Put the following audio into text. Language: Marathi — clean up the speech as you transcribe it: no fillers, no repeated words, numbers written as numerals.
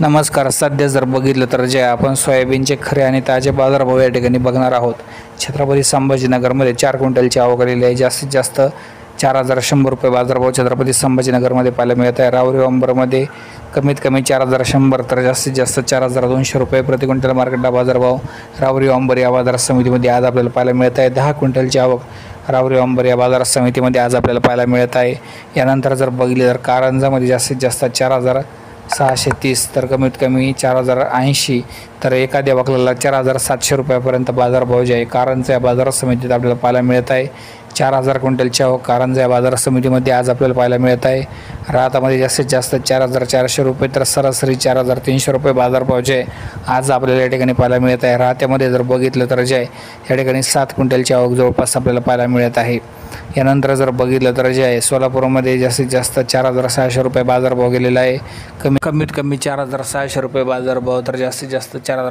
नमस्कार. सध्या जर बघितलं तर जे आपण सोयाबीनचे खरे आणि ताजे बाजारभाव या ठिकाणी बघणार आहोत. छत्रपती संभाजीनगरमध्ये 4 क्विंटलची आवक आलेली आहे. जास्तीत जास्त 4,100 रुपये बाजारभाव छत्रपती संभाजीनगरमध्ये पाहायला मिळत आहे. रावरी अंबरमध्ये कमीत कमी 4,100 तर जास्तीत जास्त 4,200 रुपये प्रति क्विंटल मार्केटला बाजारभाव रावरी अंबर या बाजार समितीमध्ये आज आपल्याला पाहायला मिळत आहे. 10 क्विंटलची आवक रावरी अंबर या बाजार समितीमध्ये आज आपल्याला पाहायला मिळत आहे. यानंतर जर बघितले तर कारंजामध्ये जास्तीत जास्त 4,630 तर कमीत कमी 4,080 तर एखाद्या वकलाला 4,700 रुपयापर्यंत बाजारभाव जे आहे कारंजा या बाजार समितीत आपल्याला पाहायला मिळत आहे. 4,000 क्विंटलच्या कारंजा या बाजार समितीमध्ये आज आपल्याला पाहायला मिळत आहे. राहतामध्ये जास्तीत जास्त 4,400 रुपये तर सरासरी 4,300 रुपये बाजारभाव जे आहे आज आपल्याला या ठिकाणी पाहायला मिळत आहे. राहत्यामध्ये जर बघितलं तर जे आहे या ठिकाणी 7 क्विंटलची आवक जवळपास आपल्याला पाहायला मिळत आहे. यानंतर जर बघितलं तर जे आहे सोलापूरमध्ये जास्तीत जास्त 4,600 रुपये बाजारभाव गेलेला आहे. कमीत कमी 4,600 रुपये बाजारभाव तर जास्तीत जास्त 4,000